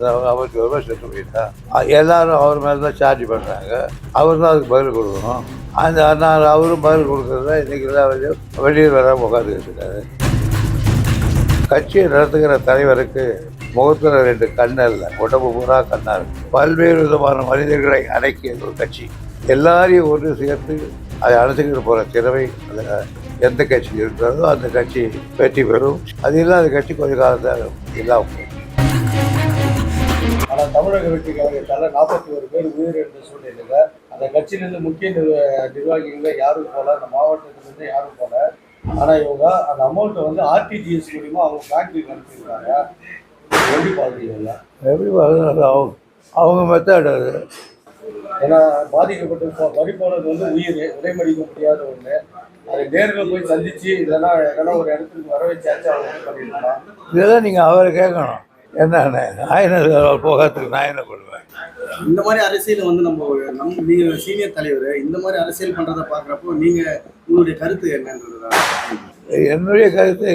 அவருக்கு ஒரு ரூபாய் செத்து போயிட்டா எல்லாரும் அவர் மேலே தான் சார்ஜ் பண்ணுறாங்க. அவர் தான் அதுக்கு பதில் கொடுக்கணும். நான் அவரும் பதில் கொடுக்குறதா இன்றைக்கி எல்லா வழியும் வெளியில் வராமல் உட்காந்துக்கிட்டு இருக்காரு. கட்சியை நடத்துகிற தலைவருக்கு முகத்தில் 2 கண்ணு இல்லை, உடம்பு பூரா கண்ணா இருக்கு. பல்வேறு விதமான மனிதர்களை அடக்கிய ஒரு கட்சி. எல்லாரையும் ஒன்று சேர்த்து அதை அழைச்சிக்கிட்டு போகிற திறமை எந்த கட்சி இருக்கிறதோ அந்த கட்சி வெற்றி பெறும். அது இல்லாத கட்சி கொஞ்ச காலத்தில் இல்லாமல். ஆனால் தமிழக வெற்றி கழகத்தால் 41 பேர் உயிரிழந்த சூழ்நிலையில் அந்த கட்சியிலேருந்து முக்கிய நிர்வாகிகள் யாரும் போல, அந்த மாவட்டத்திலேருந்து யாரும் போல. ஆனால் இவங்க அந்த அமௌண்ட்டை வந்து ஆர்டிஜிஎஸ் மூலிமா அவங்க பேங்க்குக்கு அனுப்பியிருக்காங்க. எப்படி பார்க்குறீங்களா? எப்படி பார்க்குறது? அவங்க மெத்தட் அது. ஏன்னா பாதிக்கப்பட்டு வரி போனது வந்து உயிர் விலைமடிக்க முடியாத ஒன்று. அதை நேரில் போய் சந்திச்சு இல்லைன்னா ஒரு இடத்துக்கு வர வச்சாச்சு அவங்க பண்ணியிருக்கலாம். இதெல்லாம் நீங்கள் அவரை கேட்கணும். என்னென்ன நான் போகிறதுக்கு நான் என்ன பண்ணுவேன்? இந்த மாதிரி அரசியல் வந்து நீங்கள் சீனியர் தலைவர் இந்த மாதிரி அரசியல் பண்ணுறதை பார்க்குறப்போ உங்களுடைய கருத்து என்னன்றதுதான்? என்னுடைய கருத்து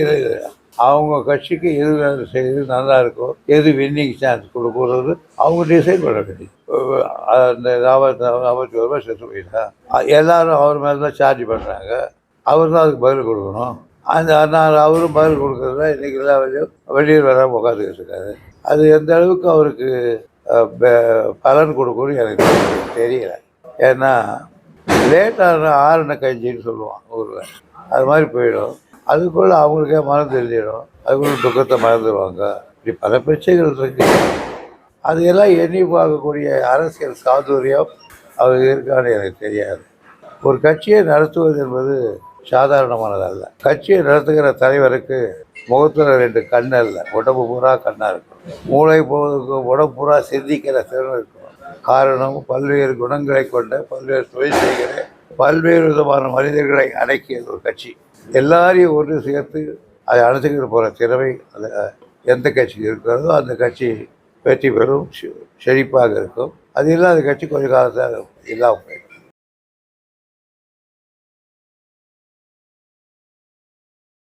அவங்க கட்சிக்கு எது செய்து நல்லா இருக்கும், எது வின்னிங் சான்ஸ் கொடுக்குறது அவங்க டிசைட் பண்ண வேண்டியது. அந்த 41 ரூபாய் செத்து போயிட்டா எல்லாரும் அவர் மேலே தான் சார்ஜ் பண்ணுறாங்க. அவர் தான் அதுக்கு பதில் கொடுக்கணும். நான் அவரும் பதில் கொடுக்குறதா இன்றைக்கி எல்லா வழியும் வெளியில் வராமல் உட்காந்துக்கிட்டு இருக்காரு. அது எந்த அளவுக்கு அவருக்கு பலன் கொடுக்கணும்னு எனக்கு தெரியல. ஏன்னா லேட்டான ஆறுன கஞ்சின்னு சொல்லுவான் ஊரில், அது மாதிரி போயிடும். அதுக்குள்ளே அவங்களுக்கே மனம் தெரிஞ்சிடும். அதுக்குள்ள துக்கத்தை மறந்துடுவாங்க. இப்படி பல பிரச்சனைகள் இருக்கு. அதையெல்லாம் எண்ணி பார்க்கக்கூடிய அரசியல் சாதுரியம் அவர் இருக்கான்னு எனக்கு தெரியாது. ஒரு கட்சியை நடத்துவது என்பது சாதாரணமானதல்ல. கட்சியை நடத்துகிற தலைவருக்கு முகத்தில் 2 கண்ணு இல்லை, உடம்பு பூரா கண்ணா இருக்கும். மூளை உடம்பு பூரா சிந்திக்கிற திறன் இருக்கணும். காரணம் பல்வேறு குணங்களை கொண்ட, பல்வேறு தொழில் செய்கிற, பல்வேறு விதமான மனிதர்களை அடக்கிய ஒரு கட்சி. எல்லாரையும் ஒன்று சேர்த்து அதை அழைச்சிக்கிட்டு போகிற திறமை எந்த கட்சி இருக்கிறதோ அந்த கட்சி வெற்றி பெறும், செழிப்பாக இருக்கும். அது இல்லாத கட்சி கொஞ்ச காலத்தில் இல்லாமல் போயிடும்.